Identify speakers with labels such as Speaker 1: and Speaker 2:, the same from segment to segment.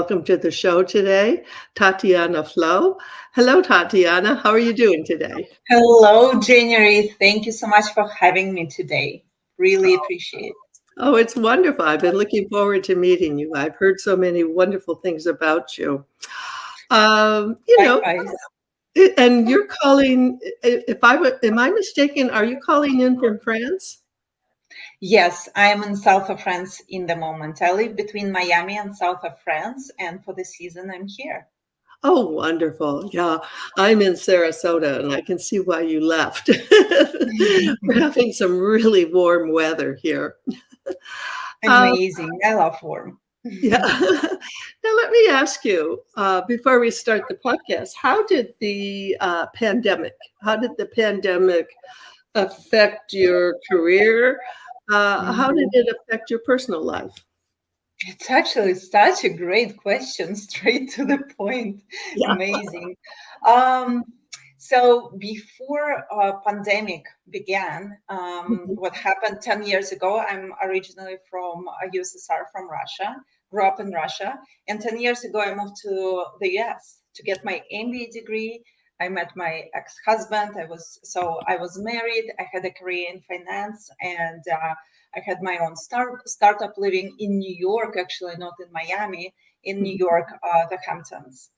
Speaker 1: welcome to the show today, Tatiana Flow. Hello, Tatiana. How are you doing today?
Speaker 2: Hello, January. Thank you so much for having me today. Really appreciate
Speaker 1: Oh, it's wonderful. I've been looking forward to meeting you. I've heard so many wonderful things about you. Um, you
Speaker 2: it.
Speaker 1: know,
Speaker 2: Likewise.
Speaker 1: and you're calling, am I mistaken? Are you calling in from France?
Speaker 2: Yes, I am in south of France in the moment. I live between Miami and south of France, and for the season, I'm here.
Speaker 1: Oh, wonderful. Yeah, I'm in Sarasota and I can see why you left. We're having some really warm weather here. Um,
Speaker 2: Amazing. I love warm.
Speaker 1: yeah. Now, let me ask you, before we start the podcast, how did the pandemic affect your career? How did
Speaker 2: Mhm.
Speaker 1: it affect your personal life?
Speaker 2: It's actually such a great question, straight to the point.
Speaker 1: Yeah.
Speaker 2: Amazing. Um, so before pandemic began,
Speaker 1: Mhm.
Speaker 2: what happened 10 years ago, I'm originally from USSR, from Russia, grew up in Russia. And 10 years ago, I moved to the US to get my MBA degree. I met my ex-husband. I was married. I had a career in finance, and I had my own startup living in New York, actually, not in Miami, in New
Speaker 1: Mhm.
Speaker 2: York, the Hamptons.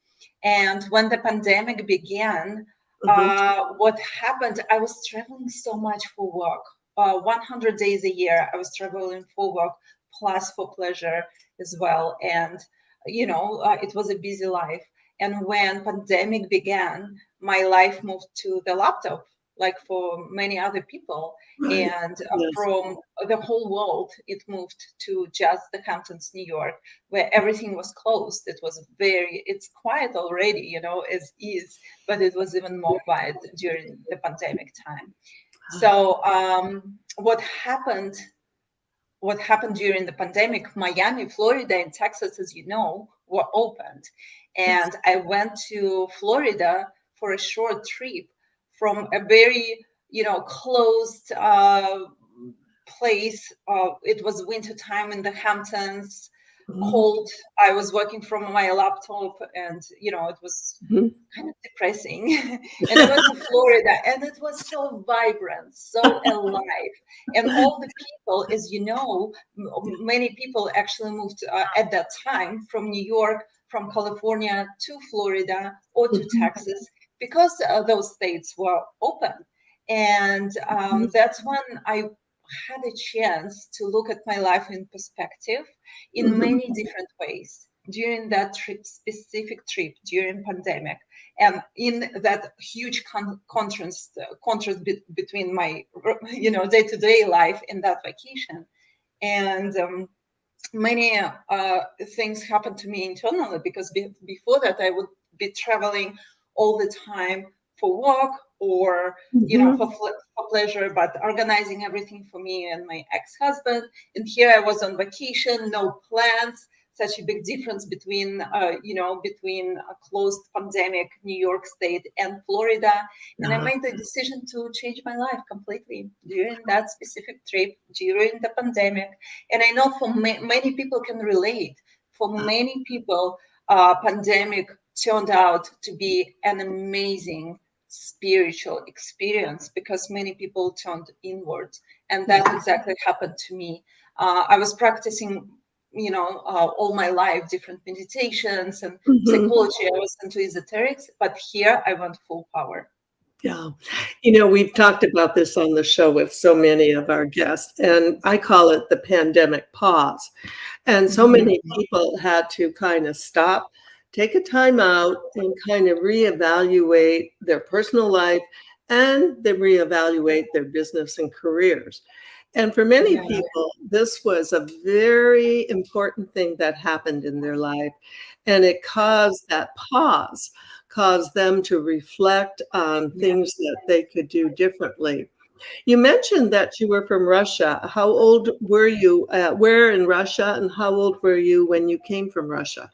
Speaker 2: And when the pandemic began,
Speaker 1: Mhm.
Speaker 2: what happened, I was traveling so much for work. 100 days a year, I was traveling for work, plus for pleasure as well. And, it was a busy life. And when pandemic began, my life moved to the laptop, like for many other people,
Speaker 1: Right.
Speaker 2: and
Speaker 1: Yes.
Speaker 2: from the whole world it moved to just the Hamptons, New York, where everything was closed. It's quiet already, as is, but it was even more quiet during the pandemic time. So what happened during the pandemic, Miami, Florida, and Texas, as you know, were opened.
Speaker 1: Yes.
Speaker 2: And I went to Florida for a short trip from a very, closed place. It was winter time in the Hamptons,
Speaker 1: Mhm.
Speaker 2: cold. I was working from my laptop, and, it was
Speaker 1: Mhm.
Speaker 2: kind of depressing. And I went to Florida, and it was so vibrant, so alive. And all the people, as you know, many people actually moved at that time from New York, from California to Florida or to
Speaker 1: Mhm.
Speaker 2: Texas, because those states were open. And
Speaker 1: Mhm.
Speaker 2: that's when I had a chance to look at my life in perspective in
Speaker 1: Mhm.
Speaker 2: many different ways during that specific trip during pandemic, and in that huge contrast between my day-to-day life and that vacation. And many things happened to me internally, because before that I would be traveling all the time for work, or
Speaker 1: Mhm.
Speaker 2: for pleasure, but organizing everything for me and my ex-husband. And here I was on vacation, no plans. Such a big difference between a closed pandemic New York State and Florida. And I
Speaker 1: Yeah.
Speaker 2: made the decision to change my life completely during that specific trip during the pandemic. And I know for many people can relate. For many people, pandemic turned out to be an amazing spiritual experience, because many people turned inwards, and
Speaker 1: Yeah.
Speaker 2: that exactly happened to me. I was practicing, all my life, different meditations and
Speaker 1: Mhm.
Speaker 2: psychology. I was into esoterics, but here I went full power.
Speaker 1: Yeah. We've talked about this on the show with so many of our guests, and I call it the pandemic pause. And so
Speaker 2: Mhm.
Speaker 1: many people had to kind of stop, take a time out, and kind of reevaluate their personal life and they reevaluate their business and careers. And for many
Speaker 2: Yeah.
Speaker 1: people, this was a very important thing that happened in their life. And it caused that pause, caused them to reflect on
Speaker 2: Yeah.
Speaker 1: things that they could do differently. You mentioned that you were from Russia. How old were you? Where in Russia, and how old were you when you came from Russia?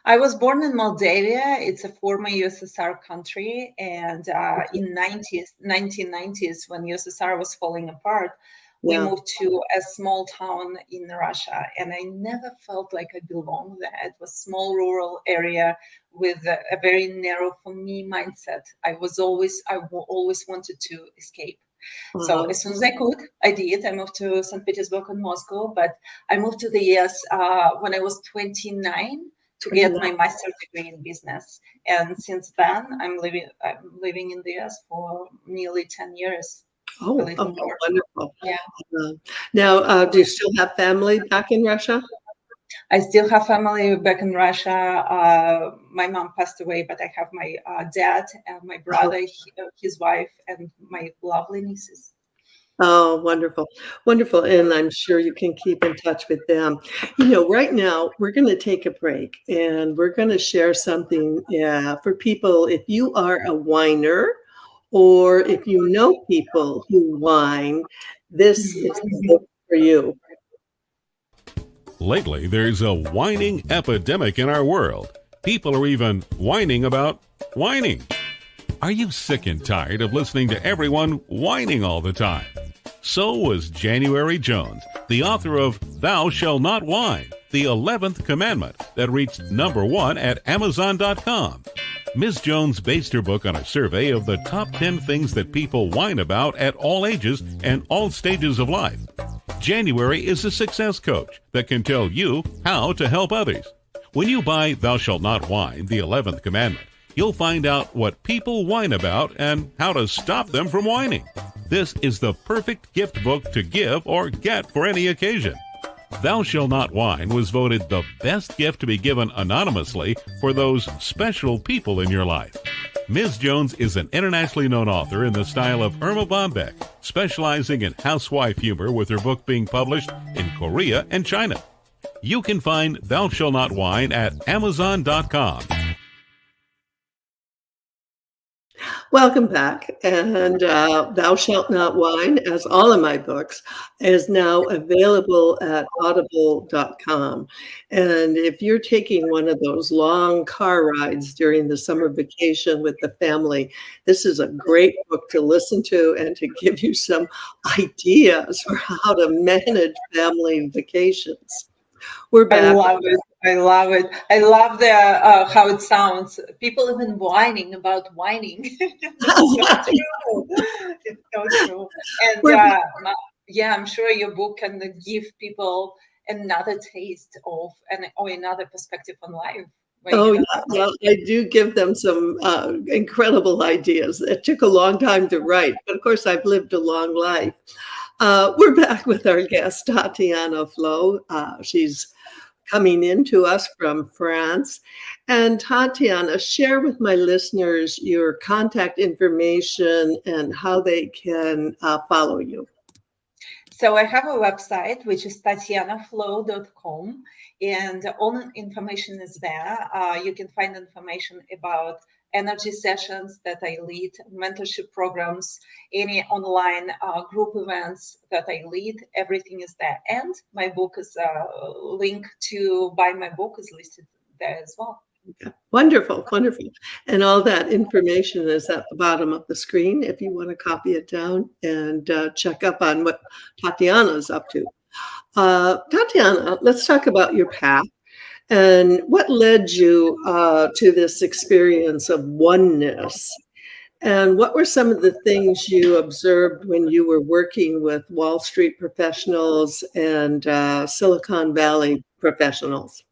Speaker 2: I was born in Moldavia. It's a former USSR country, and in 1990s, when USSR was falling apart, We
Speaker 1: Yeah.
Speaker 2: moved to a small town in Russia, and I never felt like I belonged there. It was a small rural area with a very narrow for me mindset. I always wanted to escape. So
Speaker 1: Uh-huh.
Speaker 2: as soon as I could, I did. I moved to St. Petersburg and Moscow, but I moved to the US when I was 29 to get
Speaker 1: 29.
Speaker 2: my master's degree in business. And since then, I'm living in the US for nearly 10 years, a
Speaker 1: Oh,
Speaker 2: little
Speaker 1: okay,
Speaker 2: more.
Speaker 1: wonderful.
Speaker 2: Yeah.
Speaker 1: Uh, Now, do you still have family back in Russia?
Speaker 2: I still have family back in Russia. My mom passed away, but I have my dad, my
Speaker 1: Oh,
Speaker 2: brother, his wife, and my lovely nieces.
Speaker 1: oh, wonderful, wonderful, and I'm sure you can keep in touch with them. Right now, we're gonna take a break, and we're gonna share something, for people. If you are a whiner, or if you know people who whine, this is the book for you.
Speaker 3: Lately, there's a whining epidemic in our world. People are even whining about whining. Are you sick and tired of listening to everyone whining all the time? So was January Jones, the author of Thou Shalt Not Whine, the 11th commandment that reached #1 at Amazon.com. Ms. Jones based her book on a survey of the top 10 things that people whine about at all ages and all stages of life. January is a success coach that can tell you how to help others. When you buy Thou Shalt Not Whine, the 11th commandment, you'll find out what people whine about and how to stop them from whining. This is the perfect gift book to give or get for any occasion. Thou Shalt Not Whine was voted the best gift to be given anonymously for those special people in your life. Ms. Jones is an internationally known author in the style of Irma Bombeck, specializing in housewife humor with her book being published in Korea and China. You can find Thou Shalt Not Whine at Amazon.com.
Speaker 1: Welcome back. And Thou Shalt Not Whine, as all of my books, is now available at audible.com. And if you're taking one of those long car rides during the summer vacation with the family, this is a great book to listen to and to give you some ideas for how to manage family vacations. We're
Speaker 2: I
Speaker 1: back.
Speaker 2: love it. I love it. I love the how it sounds. People even whining about whining. It's so true. It's so true. And
Speaker 1: We're back.
Speaker 2: yeah, I'm sure your book can give people another taste of or another perspective on life where you
Speaker 1: Oh,
Speaker 2: don't
Speaker 1: yeah.
Speaker 2: have to.
Speaker 1: Well, I do give them some incredible ideas. It took a long time to write, but of course, I've lived a long life. We're back with our guest, Tatiana Flow. She's coming in to us from France. And Tatiana, share with my listeners your contact information and how they can follow you.
Speaker 2: So I have a website which is tatianaflow.com, and all the information is there. You can find information about energy sessions that I lead, mentorship programs, any online group events that I lead. Everything is there, and my book is link to buy my book is listed there as well.
Speaker 1: Yeah. Wonderful, wonderful. And all that information is at the bottom of the screen if you want to copy it down and check up on what Tatiana's up to. Tatiana, let's talk about your path and what led you to this experience of oneness. And what were some of the things you observed when you were working with Wall Street professionals and Silicon Valley professionals?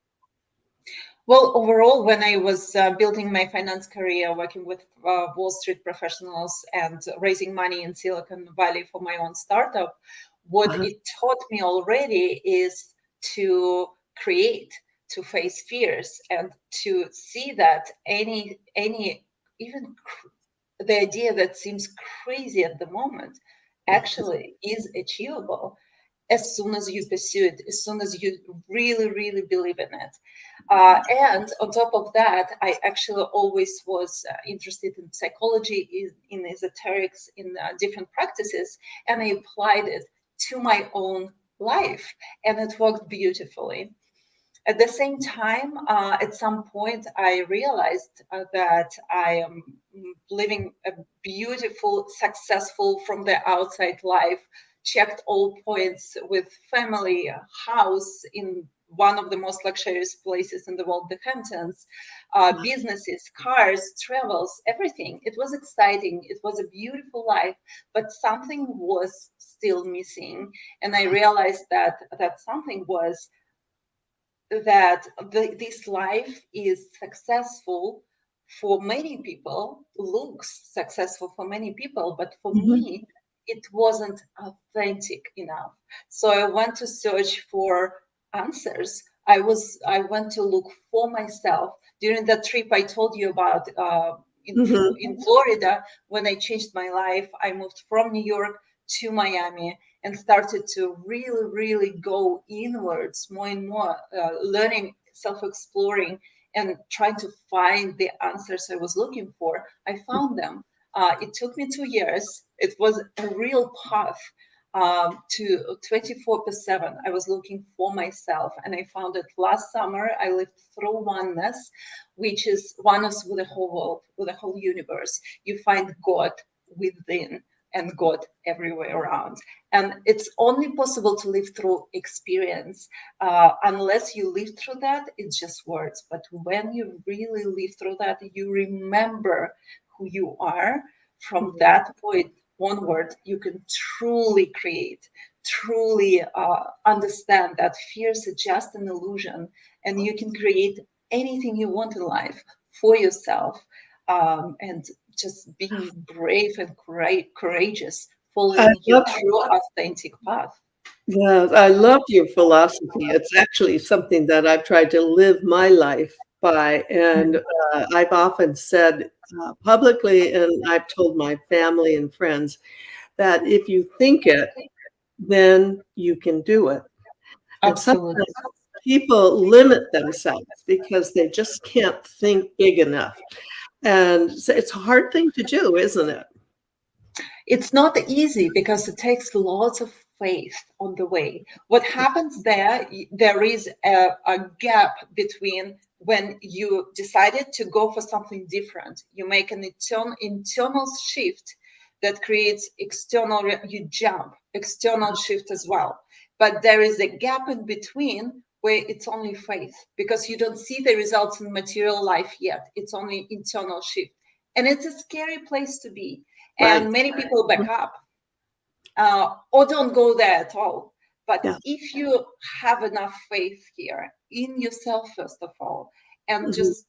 Speaker 2: Well, overall, when I was building my finance career, working with Wall Street professionals and raising money in Silicon Valley for my own startup, what
Speaker 1: Uh-huh.
Speaker 2: it taught me already is to create, to face fears, and to see that any even the idea that seems crazy at the moment actually is achievable as soon as you pursue it, as soon as you really, really believe in it. And on top of that, I actually always was interested in psychology, in esoterics, in different practices, and I applied it to my own life, and it worked beautifully. At the same time, at some point, I realized that I am living a beautiful, successful from the outside life checked all points with family, house in one of the most luxurious places in the world, the Hamptons, businesses, cars, travels, everything. It was exciting. It was a beautiful life, but something was still missing. And I realized that something was that this life is successful for many people, looks successful for many people, but for
Speaker 1: Mhm.
Speaker 2: me, it wasn't authentic enough. So I went to search for answers. I went to look for myself. During that trip I told you about
Speaker 1: Mhm.
Speaker 2: in Florida, when I changed my life, I moved from New York to Miami and started to really, really go inwards more and more, learning, self-exploring, and trying to find the answers I was looking for. I found them. It took me 2 years. It was a real path to 24/7. I was looking for myself, and I found it last summer. I lived through oneness, which is oneness with the whole world, with the whole universe. You find God within and God everywhere around. And it's only possible to live through experience. Unless you live through that, it's just words. But when you really live through that, you remember who you are. From that point onward, you can truly create, truly understand that fear is just an illusion, and you can create anything you want in life for yourself. And just being brave and courageous,
Speaker 1: I
Speaker 2: following your
Speaker 1: love
Speaker 2: true, authentic path.
Speaker 1: Yeah, I love your philosophy. It's actually something that I've tried to live my life by, and, I've often said, publicly, and I've told my family and friends that if you think it, then you can do it. And
Speaker 2: Absolutely.
Speaker 1: sometimes people limit themselves because they just can't think big enough, and so it's a hard thing to do, isn't it?
Speaker 2: It's not easy because it takes lots of faith on the way. What happens there, there is a gap between when you decided to go for something different. You make an internal shift that creates external, you jump, external shift as well. But there is a gap in between where it's only faith because you don't see the results in material life yet. It's only internal shift. And it's a scary place to be,
Speaker 1: Right.
Speaker 2: and many people back up or don't go there at all. But
Speaker 1: Yeah.
Speaker 2: if you have enough faith here in yourself, first of all, and
Speaker 1: Mhm.
Speaker 2: just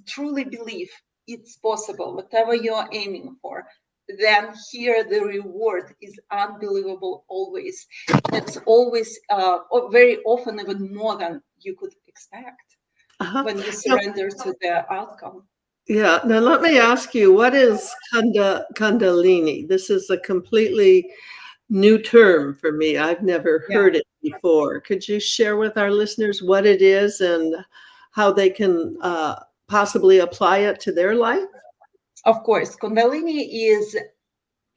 Speaker 2: truly believe it's possible, whatever you're aiming for, then here the reward is unbelievable always. It's always, or very often, even more than you could expect
Speaker 1: Uh-huh.
Speaker 2: when you
Speaker 1: Now
Speaker 2: surrender to the outcome.
Speaker 1: yeah, now let me ask you, what is kundalini? This is a completely new term for me. I've never
Speaker 2: Yeah.
Speaker 1: heard it before. Could you share with our listeners what it is and how they can possibly apply it to their life?
Speaker 2: Of course, Kundalini is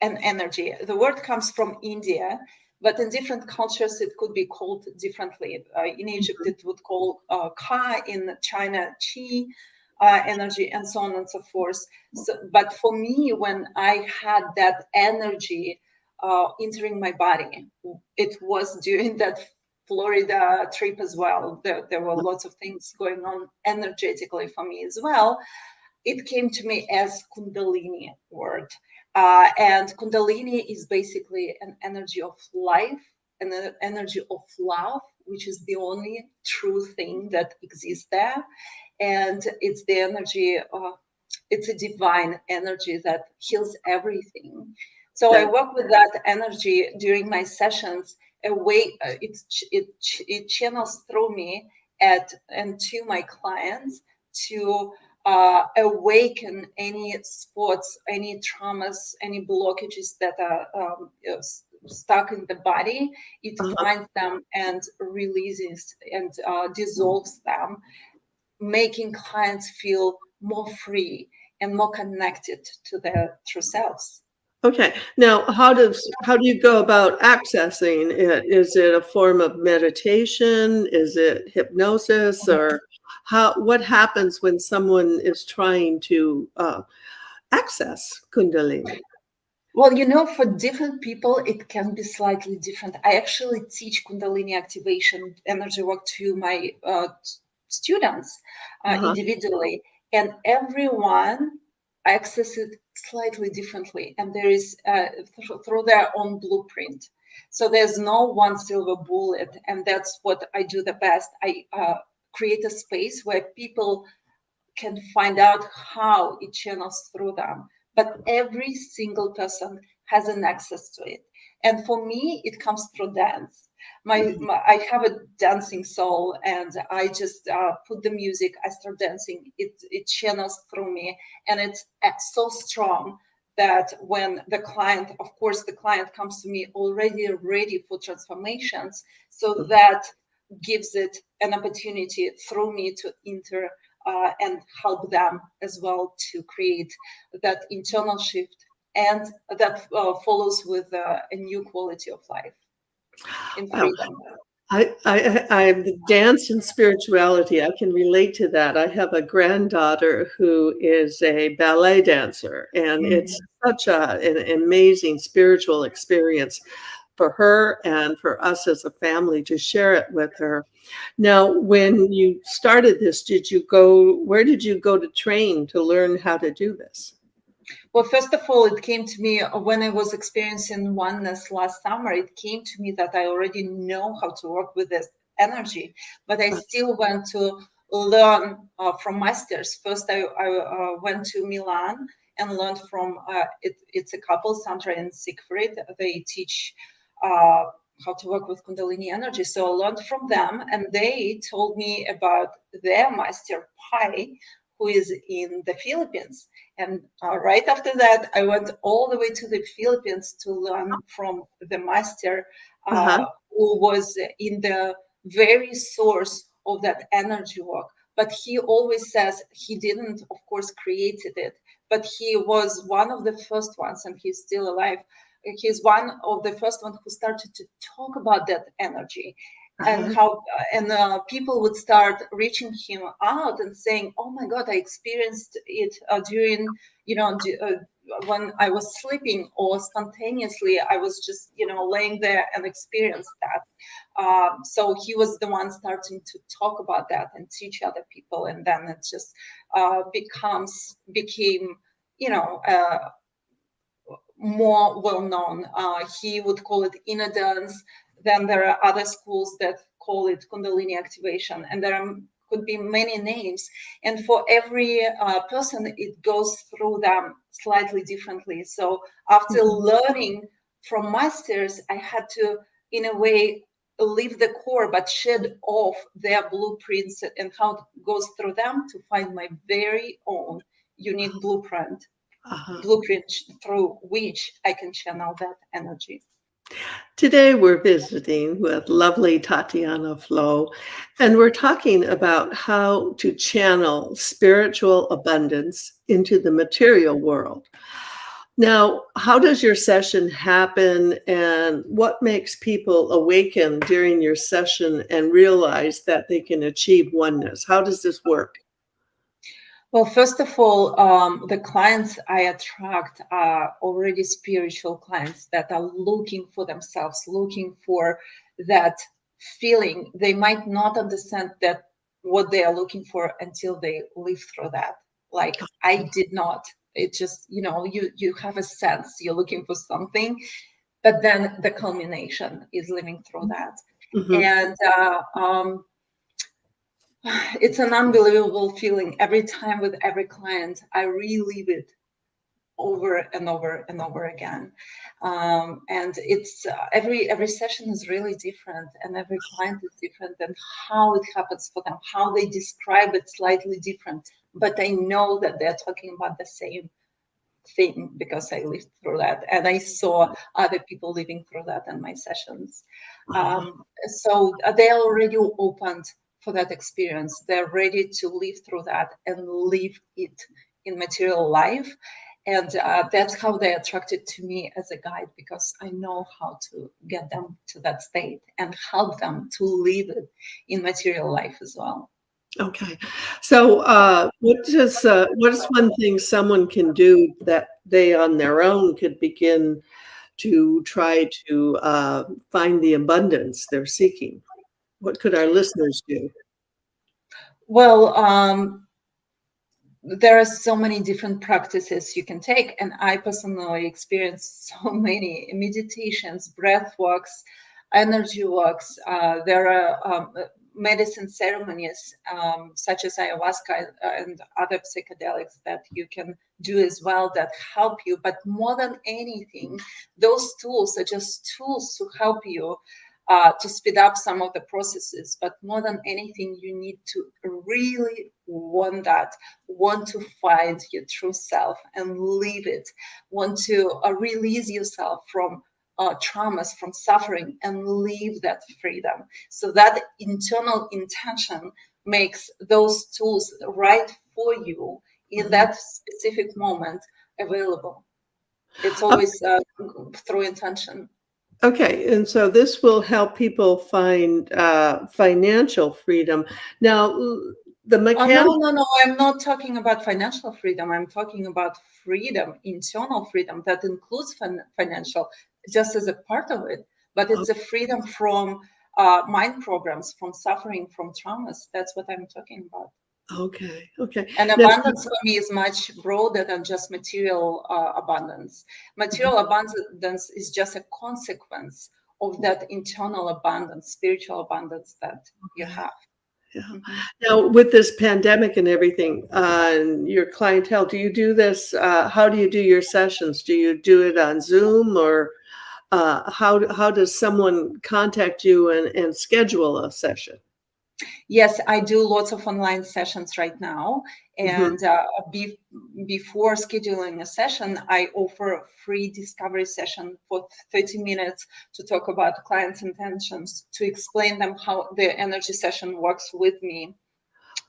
Speaker 2: an energy. The word comes from India, but in different cultures it could be called differently. In Egypt, it would call Ka. In China, Chi energy, and so on and so forth. So, but for me, when I had that energy entering my body, it was during that Florida trip as well. There were lots of things going on energetically for me as well. It came to me as Kundalini word. And Kundalini is basically an energy of life and an energy of love, which is the only true thing that exists there. And it's the energy, it's a divine energy that heals everything. So I
Speaker 1: Yeah.
Speaker 2: work with that energy during my sessions. A way it channels through me and to my clients to awaken any spots, any traumas, any blockages that are stuck in the body. It
Speaker 1: Uh-huh.
Speaker 2: finds them and releases and dissolves them, making clients feel more free and more connected to their true selves.
Speaker 1: Okay. Now, how do you go about accessing it? Is it a form of meditation? Is it hypnosis? Or what happens when someone is trying to access Kundalini?
Speaker 2: Well, for different people, it can be slightly different. I actually teach Kundalini activation energy work to my students
Speaker 1: Uh-huh.
Speaker 2: individually, and everyone access it slightly differently, and there is through their own blueprint. So there's no one silver bullet, and that's what I do the best. I create a space where people can find out how it channels through them. But every single person has an access to it. And for me, it comes through dance. I have a dancing soul, and I just put the music. I start dancing. It channels through me, and it's so strong that when the client, of course, the client comes to me already ready for transformations, so that gives it an opportunity through me to enter and help them as well to create that internal shift, and that follows with a new quality of life in
Speaker 1: Wow.
Speaker 2: freedom.
Speaker 1: The dance and spirituality, I can relate to that. I have a granddaughter who is a ballet dancer, and it's such an amazing spiritual experience for her and for us as a family to share it with her. Now, when you started this, where did you go to train to learn how to do this?
Speaker 2: Well, first of all, it came to me when I was experiencing oneness last summer. It came to me that I already know how to work with this energy, but I still went to learn from masters. First, I went to Milan and learned from it's a couple, Sandra and Siegfried. They teach how to work with Kundalini energy. So I learned from them, and they told me about their master Pai, who is in the Philippines. And right after that, I went all the way to the Philippines to learn from the master
Speaker 1: Uh-huh.
Speaker 2: who was in the very source of that energy work. But he always says he didn't, of course, created it, but he was one of the first ones, and he's still alive. He's one of the first ones who started to talk about that energy, and
Speaker 1: Uh-huh.
Speaker 2: how people would start reaching him out and saying, "Oh my God, I experienced it during, when I was sleeping, or spontaneously I was just, laying there and experienced that." So he was the one starting to talk about that and teach other people, and then it just became, you know. More well known. He would call it inner dance. Then there are other schools that call it Kundalini activation, and could be many names. And for every person, it goes through them slightly differently. So after
Speaker 1: Mhm.
Speaker 2: learning from masters, I had to, in a way, leave the core, but shed off their blueprints and how it goes through them to find my very own unique
Speaker 1: Uh-huh.
Speaker 2: blueprint through which I can channel that energy.
Speaker 1: Today, we're visiting with lovely Tatiana Flow, and we're talking about how to channel spiritual abundance into the material world. Now, how does your session happen, and what makes people awaken during your session and realize that they can achieve oneness? How does this work?
Speaker 2: Well, first of all, the clients I attract are already spiritual clients that are looking for themselves, looking for that feeling. They might not understand that what they are looking for until they live through that. Like I did not. It just, you have a sense you're looking for something, but then the culmination is living through that.
Speaker 1: Mhm.
Speaker 2: And it's an unbelievable feeling. Every time with every client, I relive it over and over and over again. And it's every session is really different, and every client is different, and how it happens for them, how they describe it slightly different. But I know that they're talking about the same thing because I lived through that, and I saw other people living through that in my sessions.
Speaker 1: Uh-huh.
Speaker 2: So they are already opened for that experience. They're ready to live through that and live it in material life. And that's how they attracted to me as a guide, because I know how to get them to that state and help them to live it in material life as well.
Speaker 1: Okay. So, what is one thing someone can do that they on their own could begin to try to find the abundance they're seeking? What could our listeners do?
Speaker 2: Well, there are so many different practices you can take, and I personally experienced so many meditations, breath walks, energy walks. There are medicine ceremonies such as ayahuasca and other psychedelics that you can do as well that help you. But more than anything, those tools are just tools to help you to speed up some of the processes. But more than anything, you need to really want to find your true self and live it, want to release yourself from traumas, from suffering, and live that freedom. So that internal intention makes those tools right for you in
Speaker 1: Mhm.
Speaker 2: that specific moment available. It's always through intention.
Speaker 1: Okay, and so this will help people find financial freedom. Now, the
Speaker 2: No,
Speaker 1: mechanic.
Speaker 2: no, no. I'm not talking about financial freedom. I'm talking about freedom, internal freedom that includes financial, just as a part of it. But it's a freedom from mind programs, from suffering, from traumas. That's what I'm talking about.
Speaker 1: Okay, okay.
Speaker 2: And
Speaker 1: Now,
Speaker 2: abundance for me is much broader than just material abundance. Material abundance is just a consequence of that internal abundance, spiritual abundance that you
Speaker 1: okay,
Speaker 2: have.
Speaker 1: yeah.
Speaker 2: Mhm.
Speaker 1: Now, with this pandemic and everything, and your clientele, do you do this? How do you do your sessions? Do you do it on Zoom, or how does someone contact you and schedule a session?
Speaker 2: Yes, I do lots of online sessions right now.
Speaker 1: Hmm.
Speaker 2: And before scheduling a session, I offer a free discovery session for 30 minutes to talk about clients' intentions, to explain them how the energy session works with me.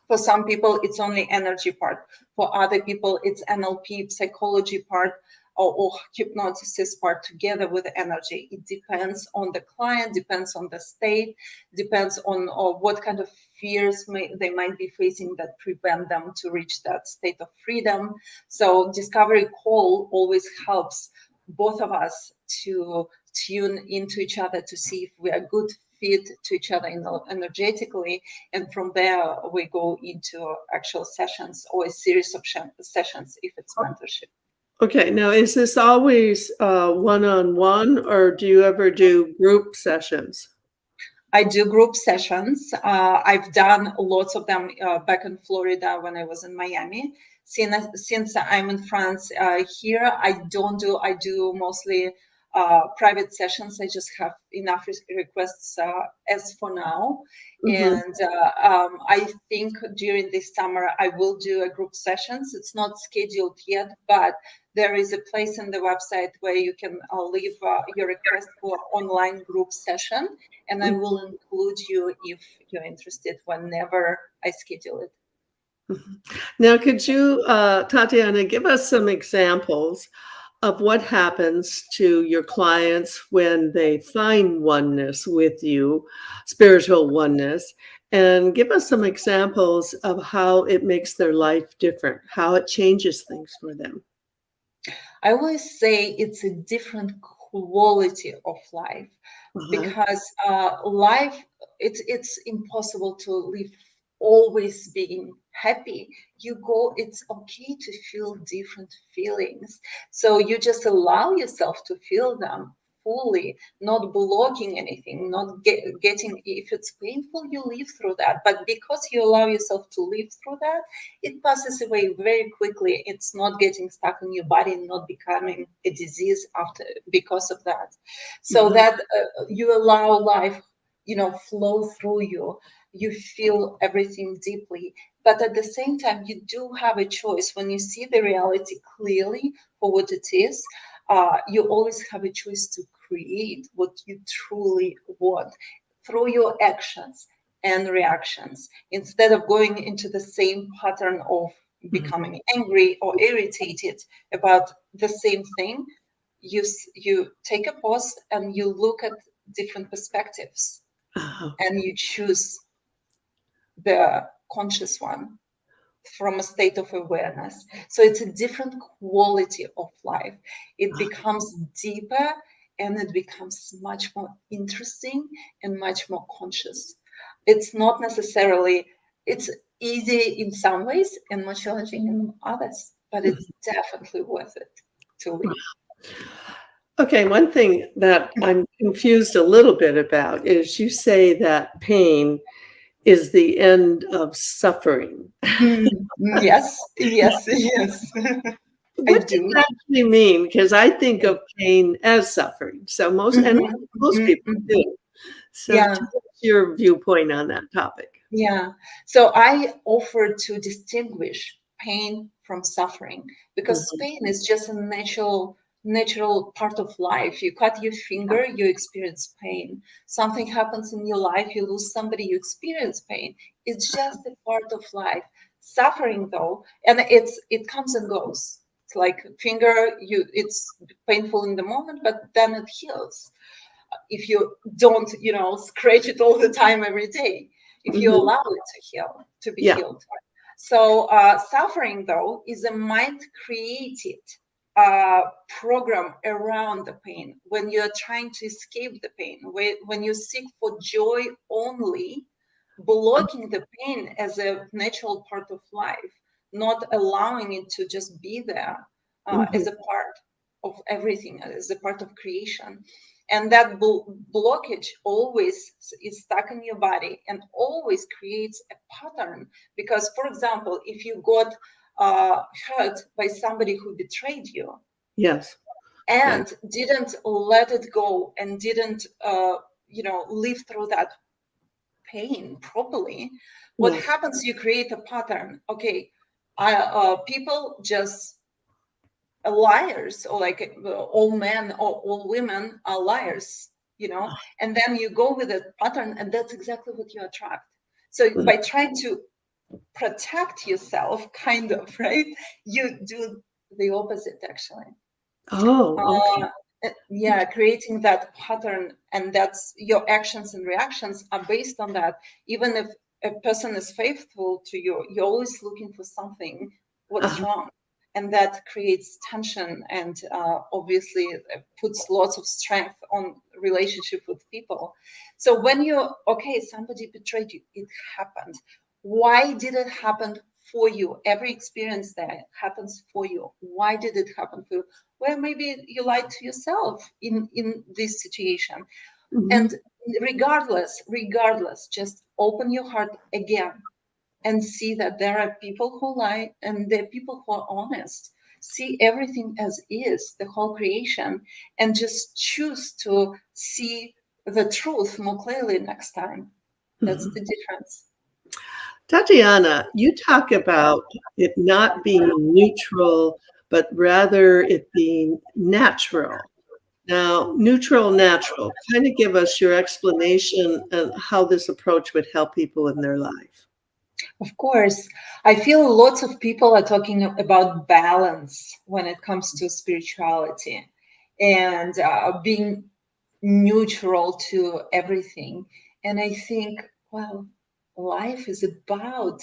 Speaker 2: For some people, it's only energy part. For other people, it's NLP, psychology part, or hypnosis part together with energy. It depends on the client, depends on the state, depends on what kind of fears they might be facing that prevent them to reach that state of freedom. So discovery call always helps both of us to tune into each other to see if we are good fit to each other energetically, and from there we go into actual sessions or a series of sessions if it's mentorship.
Speaker 1: Okay, now is this always one-on-one, or do you ever do group sessions?
Speaker 2: I do group sessions. I've done lots of them back in Florida when I was in Miami. Since I'm in France, here I do mostly private sessions. I just have enough requests as for now.
Speaker 1: Hmm.
Speaker 2: And I think during this summer I will do a group sessions. It's not scheduled yet, but there is a place in the website where you can leave your request for online group session, and I will include you if you're interested whenever I schedule it.
Speaker 1: Mhm. Now, could you, Tatiana, give us some examples of what happens to your clients when they find oneness with you, spiritual oneness, and give us some examples of how it makes their life different, how it changes things for them.
Speaker 2: I always say it's a different quality of life
Speaker 1: Uh-huh.
Speaker 2: because life it's impossible to live always being happy. You go, it's okay to feel different feelings, so you just allow yourself to feel them fully, not blocking anything, not getting, if it's painful you live through that, but because you allow yourself to live through that, it passes away very quickly. It's not getting stuck in your body, not becoming a disease after because of that. So
Speaker 1: Uh-huh.
Speaker 2: that you allow life, flow through you. You feel everything deeply, but at the same time, you do have a choice. When you see the reality clearly for what it is, you always have a choice to create what you truly want through your actions and reactions, instead of going into the same pattern of
Speaker 1: Mhm.
Speaker 2: becoming angry or irritated about the same thing. You take a pause and you look at different perspectives
Speaker 1: Uh-huh.
Speaker 2: and you choose the conscious one, from a state of awareness. So it's a different quality of life. It becomes deeper and it becomes much more interesting and much more conscious. It's not necessarily, it's easy in some ways and more challenging in others, but it's definitely worth it to live.
Speaker 1: Okay, one thing that I'm confused a little bit about is you say that pain is the end of suffering.
Speaker 2: Yes, yes, yes. I
Speaker 1: What does
Speaker 2: do.
Speaker 1: that actually mean? Because I think of pain as suffering. So most people do. So
Speaker 2: Yeah.
Speaker 1: what's your viewpoint on that topic?
Speaker 2: Yeah. So I offer to distinguish pain from suffering because
Speaker 1: Mhm.
Speaker 2: pain is just a natural part of life. You cut your finger, you experience pain. Something happens in your life, you lose somebody, you experience pain. It's just a part of life. Suffering though, and it comes and goes. It's like finger, it's painful in the moment, but then it heals if you don't, scratch it all the time every day, if you
Speaker 1: Mhm.
Speaker 2: allow it to heal, to be
Speaker 1: Yeah.
Speaker 2: healed. So suffering, though, is a mind-created program around the pain. When you're trying to escape the pain, when you seek for joy only, blocking the pain as a natural part of life, not allowing it to just be there as
Speaker 1: Mhm.
Speaker 2: a part of everything, as a part of creation. And that blockage always is stuck in your body and always creates a pattern. Because, for example, if you got hurt by somebody who betrayed you
Speaker 1: Yes. Yeah.
Speaker 2: and didn't let it go and didn't, live through that pain properly, what
Speaker 1: Yes.
Speaker 2: happens? You create a pattern. Okay, people just liars, or like all men or all women are liars, and then you go with a pattern, and that's exactly what you attract. So
Speaker 1: Mm.
Speaker 2: by trying to protect yourself, kind of, right, you do the opposite actually.
Speaker 1: Oh, okay.
Speaker 2: Yeah, creating that pattern, and that's your actions and reactions are based on that. Even if a person is faithful to you, you're always looking for something, what's
Speaker 1: Uh-huh.
Speaker 2: wrong, and that creates tension and obviously puts lots of strength on relationship with people. So when you're okay, somebody betrayed you, it happened. Why did it happen for you? Every experience that happens for you, why did it happen for you? Well, maybe you lied to yourself in this situation.
Speaker 1: Mhm.
Speaker 2: And regardless, just open your heart again and see that there are people who lie and there are people who are honest. See everything as is, the whole creation, and just choose to see the truth more clearly next time. That's
Speaker 1: Mhm.
Speaker 2: the difference.
Speaker 1: Tatiana, you talk about it not being neutral, but rather it being natural. Now, neutral, natural, kind of give us your explanation of how this approach would help people in their life.
Speaker 2: Of course, I feel lots of people are talking about balance when it comes to spirituality and being neutral to everything. And I think, well, life is about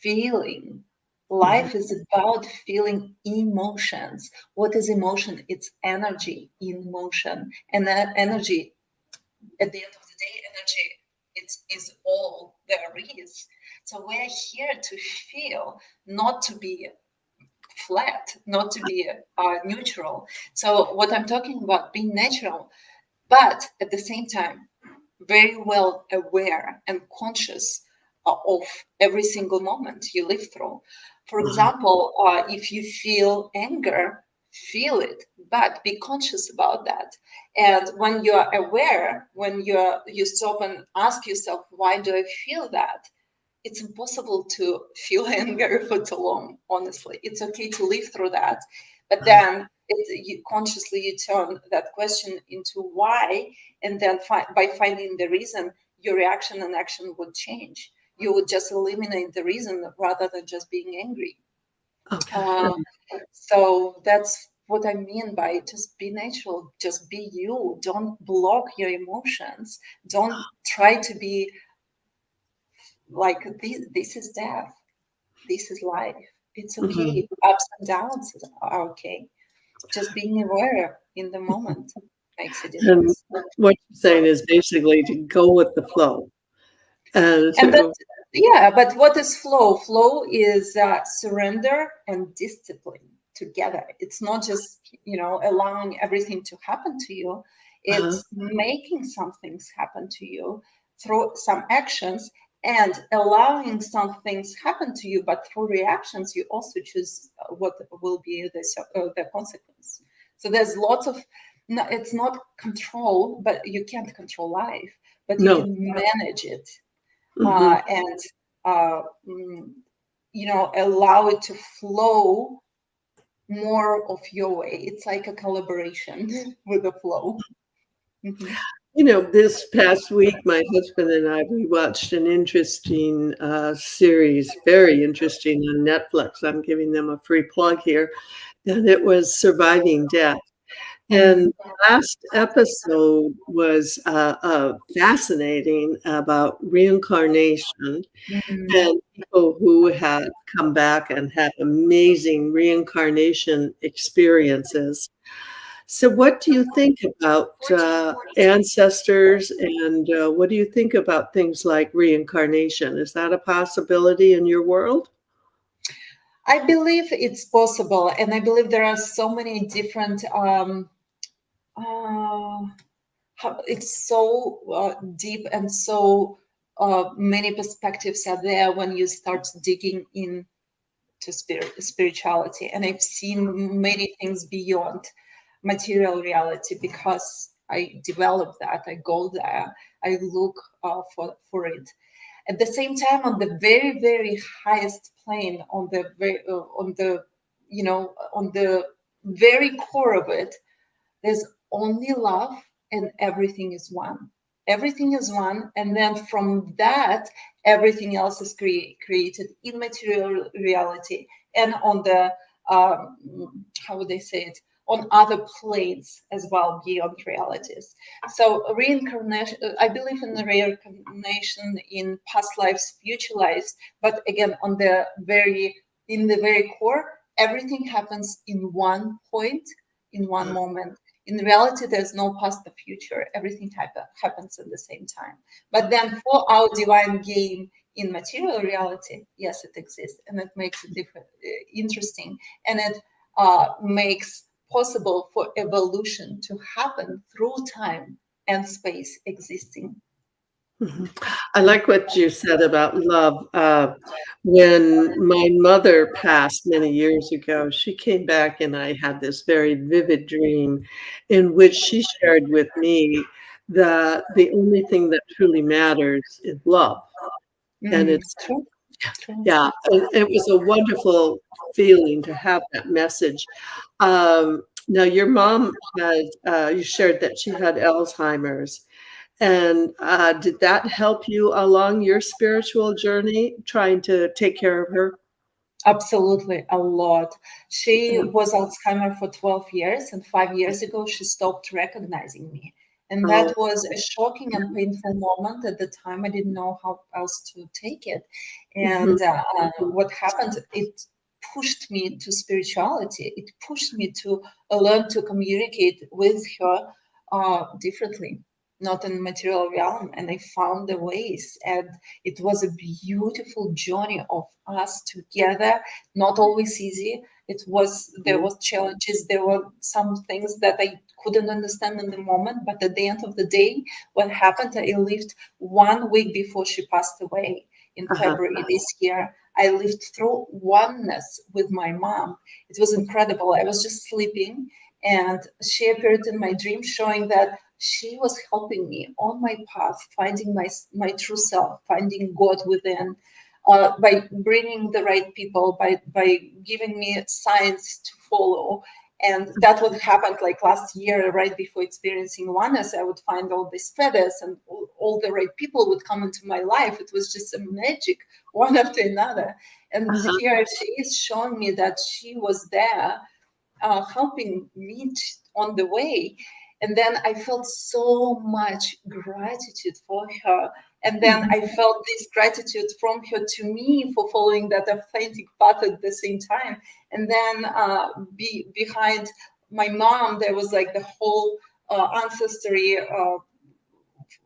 Speaker 2: feeling.
Speaker 1: Mhm.
Speaker 2: Life is about feeling emotions. What is emotion? It's energy in motion. And that energy, at the end of the day, energy is all there is. So we're here to feel, not to be flat, not to be neutral. So what I'm talking about, being natural, but at the same time, very well aware and conscious of every single moment you live through. For
Speaker 1: Uh-huh.
Speaker 2: example, if you feel anger, feel it, but be conscious about that. And when you are aware, when you stop and ask yourself, why do I feel that? It's impossible to feel anger for too long, honestly. It's okay to live through that, but then consciously you turn that question into why, and then by finding the reason, your reaction and action would change. You would just eliminate the reason rather than just being angry.
Speaker 1: Okay.
Speaker 2: uh, so that's what I mean by just be natural, just be you. Don't block your emotions. Don't try to be like this is death, this is life. It's
Speaker 1: Mhm.
Speaker 2: okay. Ups and downs are okay. Just being aware in the moment makes a
Speaker 1: And
Speaker 2: difference.
Speaker 1: what you're saying is basically to go with the flow and
Speaker 2: And that,
Speaker 1: to
Speaker 2: yeah, but what is flow? Flow is surrender and discipline together. It's not just, allowing everything to happen to you.
Speaker 1: uh-huh.
Speaker 2: It's making some things happen to you through some actions and allowing some things happen to you, but through reactions, you also choose what will be the consequence. So there's lots of, no, it's not control, but you can't control life, but you
Speaker 1: No.
Speaker 2: can manage it,
Speaker 1: Mhm.
Speaker 2: and uh, mm, allow it to flow more of your way. It's like a collaboration with the flow. Mhm.
Speaker 1: This past week, my husband and I, we watched an interesting series, very interesting on Netflix. I'm giving them a free plug here. And it was Surviving Death. And
Speaker 2: Mhm.
Speaker 1: the last episode was fascinating about reincarnation
Speaker 2: Mhm.
Speaker 1: and people who have come back and had amazing reincarnation experiences. So, what do you think about ancestors, and what do you think about things like reincarnation? Is that a possibility in your world?
Speaker 2: I believe it's possible, and I believe there are so many different. Uh, it's so deep and so many perspectives are there when you start digging in to spirituality, and I've seen many things beyond material reality because I develop that, I go there, I look for it. At the same time, on the very very highest plane, on the very core of it, there's only love, and everything is one. Everything is one. And then from that, everything else is created in material reality and on the, how would they say it? On other planes as well, beyond realities. So reincarnation, I believe in the reincarnation in past lives, future lives, but again, in the very core, everything happens in one point, in one moment. In reality, there's no past or future. Everything happens at the same time. But then for our divine game in material reality, yes, it exists. And it makes it different, interesting. And it makes possible for evolution to happen through time and space existing.
Speaker 1: Mhm. I like what you said about love. When my mother passed many years ago, she came back and I had this very vivid dream in which she shared with me that the only thing that truly matters is love. And
Speaker 2: Mm,
Speaker 1: it's,
Speaker 2: true, true.
Speaker 1: yeah, it was a wonderful feeling to have that message. Now, your mom had, you shared that she had Alzheimer's. And, did that help you along your spiritual journey, trying to take care of her?
Speaker 2: Absolutely, a lot. She
Speaker 1: Mhm.
Speaker 2: was Alzheimer for 12 years, and 5 years ago, she stopped recognizing me. And
Speaker 1: Oh,
Speaker 2: that was a shocking and painful moment. At the time, I didn't know how else to take it.
Speaker 1: mhm,
Speaker 2: And what happened, it pushed me to spirituality. It pushed me to learn to communicate with her differently, not in material realm. And I found the ways. And it was a beautiful journey of us together, not always easy. There
Speaker 1: mhm,
Speaker 2: was challenges, there were some things that I couldn't understand in the moment, but at the end of the day, what happened, I lived 1 week before she passed away in
Speaker 1: uh-huh,
Speaker 2: February this year. I lived through oneness with my mom. It was incredible. I was just sleeping and she appeared in my dream, showing that she was helping me on my path, finding my true self, finding God within, by bringing the right people, by giving me signs to follow. And that would happen like last year, right before experiencing oneness. I would find all these feathers, and all the right people would come into my life. It was just a magic, one after another. And
Speaker 1: uh-huh,
Speaker 2: here she is showing me that she was there, helping me on the way. And then I felt so much gratitude for her. And then I felt this gratitude from her to me for following that authentic path at the same time. And then behind my mom, there was like the whole ancestry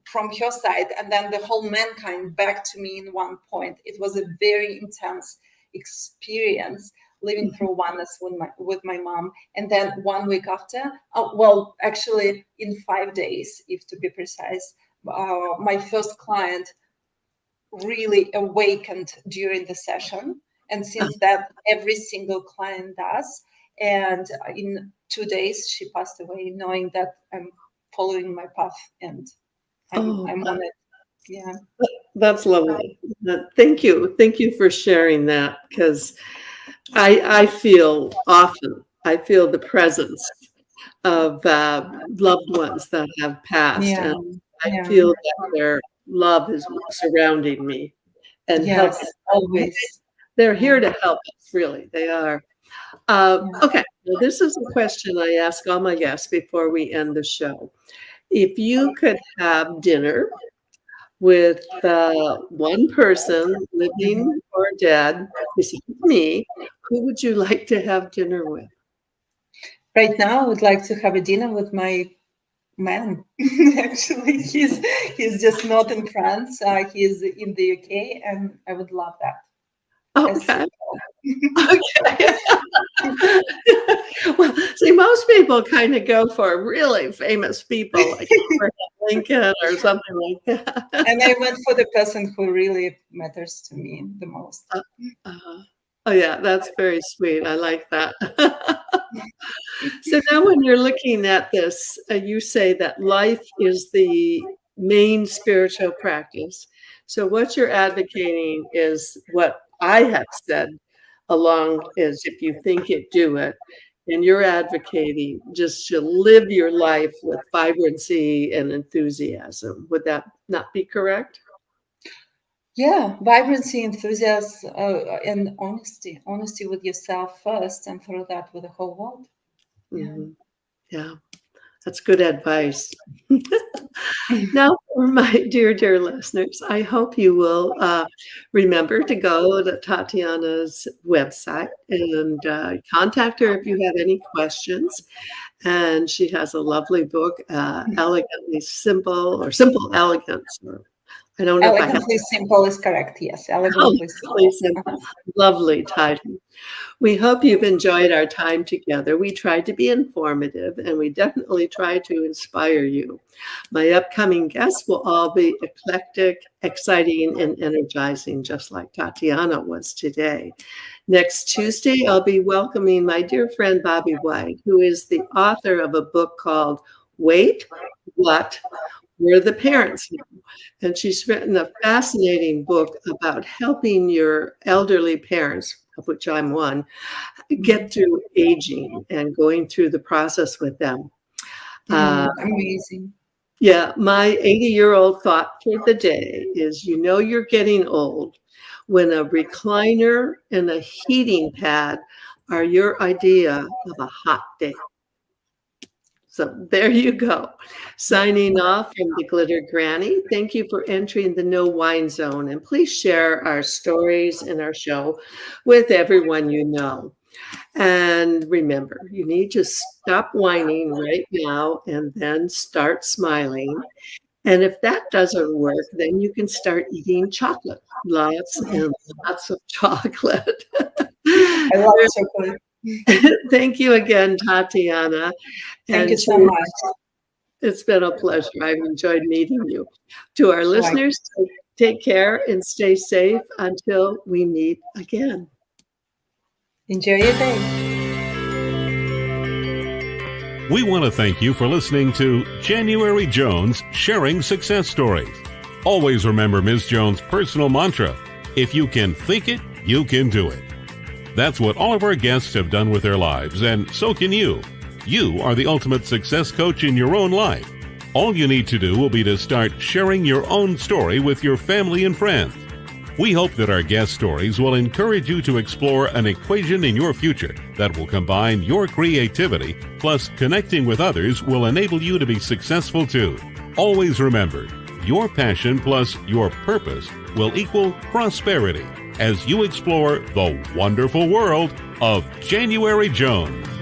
Speaker 2: from her side, and then the whole mankind back to me in one point. It was a very intense experience living through oneness with my mom. And then 1 week after, well, actually in 5 days, if to be precise, my first client really awakened during the session. And since that, every single client does. And in 2 days, she passed away, knowing that I'm following my path and I'm on it. Yeah.
Speaker 1: That's lovely. Thank you. Thank you for sharing that, because I feel the presence of loved ones that have passed,
Speaker 2: Yeah.
Speaker 1: and I feel that their love is surrounding me and
Speaker 2: Yes,
Speaker 1: helping.
Speaker 2: always.
Speaker 1: They're here to help us, really. They are. Okay, well, this is a question I ask all my guests before we end the show. If you could have dinner with one person, living or dead, besides me, who would you like to have dinner with?
Speaker 2: Right now, I would like to have a dinner with my man. Actually, he's just not in France. He's in the UK, and I would love that.
Speaker 1: Okay. Okay. Well, see, most people kind of go for really famous people, like Abraham Lincoln or something like that.
Speaker 2: And I went for the person who really matters to me the most.
Speaker 1: Oh, yeah, that's very sweet. I like that. So now when you're looking at this, you say that life is the main spiritual practice. So what you're advocating is what I have said along is, if you think it, do it. And you're advocating just to live your life with vibrancy and enthusiasm. Would that not be correct?
Speaker 2: Yeah, vibrancy, enthusiasm, and honesty. Honesty with yourself first, and through that with the whole world.
Speaker 1: Yeah, that's good advice. Now, for my dear listeners, I hope you will remember to go to Tatiana's website and contact her if you have any questions. And she has a lovely book, Elegantly Simple, or Simple Elegance. Or I don't know.
Speaker 2: Elegantly Simple is correct. Yes, Elegantly
Speaker 1: Simple. Lovely title. We hope you've enjoyed our time together. We tried to be informative, and we definitely try to inspire you. My upcoming guests will all be eclectic, exciting, and energizing, just like Tatiana was today. Next Tuesday, I'll be welcoming my dear friend Bobby White, who is the author of a book called Wait, What? We're the Parents Now. And she's written a fascinating book about helping your elderly parents, of which I'm one, get through aging and going through the process with them.
Speaker 2: Amazing.
Speaker 1: Yeah, my 80-year-old thought for the day is, you're getting old when a recliner and a heating pad are your idea of a hot day. So there you go. Signing off from the Glitter Granny. Thank you for entering the No Wine Zone. And please share our stories and our show with everyone you know. And remember, you need to stop whining right now and then start smiling. And if that doesn't work, then you can start eating chocolate. Lots and lots of chocolate.
Speaker 2: I love chocolate.
Speaker 1: Thank you again, Tatiana.
Speaker 2: Thank you so much.
Speaker 1: It's been a pleasure. I've enjoyed meeting you. To our listeners, take care and stay safe until we meet again.
Speaker 2: Enjoy your day.
Speaker 3: We want to thank you for listening to January Jones Sharing Success Stories. Always remember Ms. Jones' personal mantra: if you can think it, you can do it. That's what all of our guests have done with their lives, and so can you. You are the ultimate success coach in your own life. All you need to do will be to start sharing your own story with your family and friends. We hope that our guest stories will encourage you to explore an equation in your future that will combine your creativity plus connecting with others will enable you to be successful too. Always remember, your passion plus your purpose will equal prosperity as you explore the wonderful world of January Jones.